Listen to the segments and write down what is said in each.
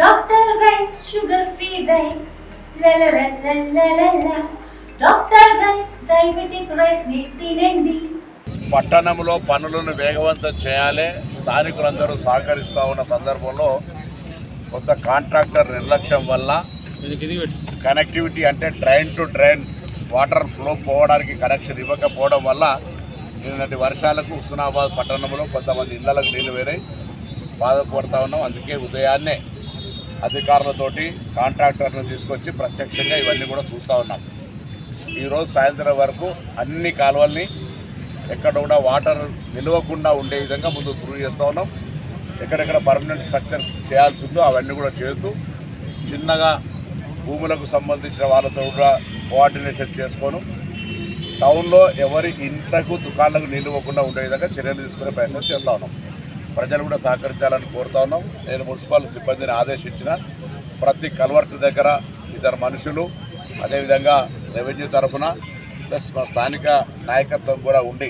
Dr. Rice, sugar-free rice, la la la la la la la. Dr. Rice, diabetic rice ని తినండి. పట్టణంలో పనులను వేగవంతం చేయాలి, స్థానికులందరూ సహకరిస్తూ ఉన్న సందర్భంలో కొంత కాంట్రాక్టర్ నిర్లక్ష్యం వల్ల కనెక్టివిటీ అంటే drain to drain water flow పోవడానికి కనెక్షన్ ఇవ్వకపోవడం వల్ల నిన్నటి వర్షాలకు హుస్నాబాద్ పట్టణంలో కొంతమంది ఇళ్లకు నీళ్లు వేరాయి బాధపడుతూ ఉన్నాం. అందుకే ఉదయాన్నే అధికారులతోటి కాంట్రాక్టర్లను తీసుకొచ్చి ప్రత్యక్షంగా ఇవన్నీ కూడా చూస్తూ ఉన్నాం. ఈరోజు సాయంత్రం వరకు అన్ని కాలువల్ని ఎక్కడ కూడా వాటర్ నిలవకుండా ఉండే విధంగా ముందు త్రూ చేస్తూ ఉన్నాం. ఎక్కడెక్కడ పర్మనెంట్ స్ట్రక్చర్ చేయాల్సి ఉందో అవన్నీ కూడా చేస్తూ చిన్నగా భూములకు సంబంధించిన వాళ్ళతో కూడా కోఆర్డినేషన్ చేసుకోను టౌన్లో ఎవరి ఇంట్లకు దుకాణాలకు నిలవకుండా ఉండే విధంగా చర్యలు తీసుకునే ప్రయత్నం చేస్తూ ఉన్నాం. ప్రజలు కూడా సహకరించాలని కోరుతా ఉన్నాం. నేను మున్సిపల్ సిబ్బందిని ఆదేశించిన ప్రతి కల్వర్ట్ దగ్గర ఇద్దరు మనుషులు, అదేవిధంగా రెవెన్యూ తరఫున ప్లస్ మా స్థానిక నాయకత్వం కూడా ఉండి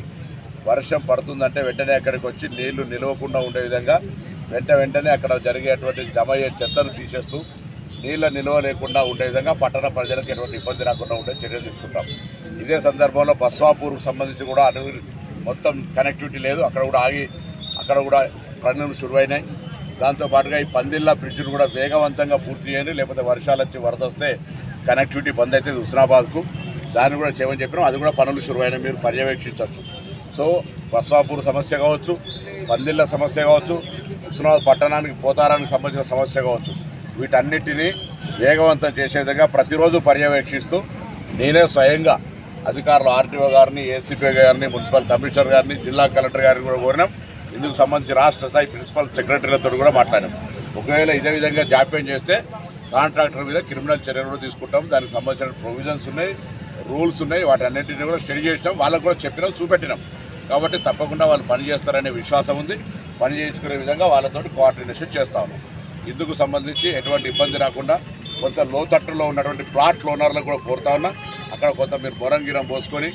వర్షం పడుతుందంటే వెంటనే అక్కడికి వచ్చి నీళ్లు నిలవకుండా ఉండే విధంగా వెంటనే అక్కడ జరిగేటువంటి జమ అయ్యే చెత్తను తీసేస్తూ నీళ్ళ నిల్వ లేకుండా ఉండే విధంగా పట్టణ ప్రజలకు ఎటువంటి ఇబ్బంది రాకుండా ఉండే చర్యలు తీసుకుంటాం. ఇదే సందర్భంలో బస్వాపూర్కు సంబంధించి కూడా అటు మొత్తం కనెక్టివిటీ లేదు, అక్కడ కూడా పనులు శురువైనాయి. దాంతోపాటుగా ఈ పందిళ్ళ బ్రిడ్జ్ను కూడా వేగవంతంగా పూర్తి చేయండి, లేకపోతే వర్షాలు వచ్చి వరద వస్తే కనెక్టివిటీ బంద్ అవుతుంది హుస్నాబాద్కు. దాన్ని కూడా చేయమని చెప్పినాం. అది కూడా పనులు శురువైనాయి, మీరు పర్యవేక్షించవచ్చు. సో బస్వాపూర్ సమస్య కావచ్చు, పందిళ్ళ సమస్య కావచ్చు, హుస్నాబాద్ పట్టణానికి పోతారానికి సంబంధించిన సమస్య కావచ్చు, వీటన్నిటినీ వేగవంతం చేసే విధంగా ప్రతిరోజు పర్యవేక్షిస్తూ నేనే స్వయంగా అధికారులు ఆర్టీఓ గారిని, ఏసీపీ గారిని, మున్సిపల్ కమిషనర్ గారిని, జిల్లా కలెక్టర్ గారిని కూడా కోరినాం. ఇందుకు సంబంధించి రాష్ట్ర స్థాయి ప్రిన్సిపల్ సెక్రటరీలతో కూడా మాట్లాడాం. ఒకవేళ ఇదే విధంగా జాప్యం చేస్తే కాంట్రాక్టర్ మీద క్రిమినల్ చర్యలు కూడా తీసుకుంటాం. దానికి సంబంధించిన ప్రొవిజన్స్ ఉన్నాయి, రూల్స్ ఉన్నాయి, వాటి అన్నింటినీ కూడా స్టడీ చేసినాం. వాళ్ళకు కూడా చెప్పినాం, చూపెట్టినాం. కాబట్టి తప్పకుండా వాళ్ళు పని చేస్తారనే విశ్వాసం ఉంది. పని చేయించుకునే విధంగా వాళ్ళతో కోఆర్డినేషన్ చేస్తా ఉన్నాం. ఇందుకు సంబంధించి ఎటువంటి ఇబ్బంది రాకుండా కొంత లోతట్టులో ఉన్నటువంటి ప్లాట్ ఓనర్లకు కూడా కోరుతా ఉన్నా, అక్కడ కొంత మీరు బొరంగిరం పోసుకొని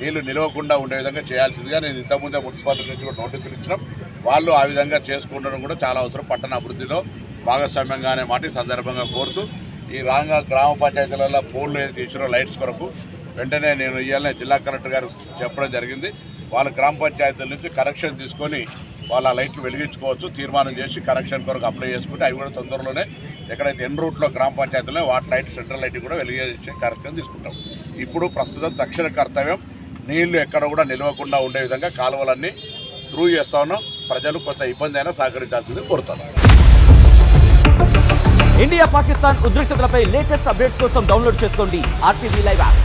నీళ్లు నిలవకుండా ఉండే విధంగా చేయాల్సిందిగా నేను ఇంతకుముందే మున్సిపాలిటీ నుంచి కూడా నోటీసులు ఇచ్చినాం. వాళ్ళు ఆ విధంగా చేసుకుంటడం కూడా చాలా అవసరం, పట్టణ అభివృద్ధిలో భాగస్వామ్యంగా అనే మాట ఈ సందర్భంగా కోరుతూ, ఈ రాంగా గ్రామ పంచాయతీలలో పోల్లు ఏది తీసినో లైట్స్ కొరకు వెంటనే నేను ఇవాళ జిల్లా కలెక్టర్ గారు చెప్పడం జరిగింది. వాళ్ళ గ్రామ పంచాయతీల నుంచి కనెక్షన్ తీసుకొని వాళ్ళ లైట్లు వెలిగించుకోవచ్చు, తీర్మానం చేసి కనెక్షన్ కొరకు అప్లై చేసుకుంటే అవి కూడా తొందరలోనే ఎక్కడైతే ఎన్ రూట్లో గ్రామ పంచాయతీలో వాటి లైట్ సెంట్రల్ లైట్ కూడా వెలిగించే కార్యక్రమం తీసుకుంటాం. ఇప్పుడు ప్రస్తుతం తక్షణ కర్తవ్యం నీళ్లు ఎక్కడ కూడా నిలవకుండా ఉండే విధంగా కాలువలన్నీ త్రూ చేస్తా ఉన్నాం. ప్రజలు కొంత ఇబ్బంది అయినా సహకరించాల్సింది కోరుతున్నాం. ఇండియా పాకిస్తాన్ ఉద్రిక్తతలపై లేటెస్ట్ అప్డేట్స్ కోసం డౌన్లోడ్ చేసుకోండి RTV లైవ్ యాప్.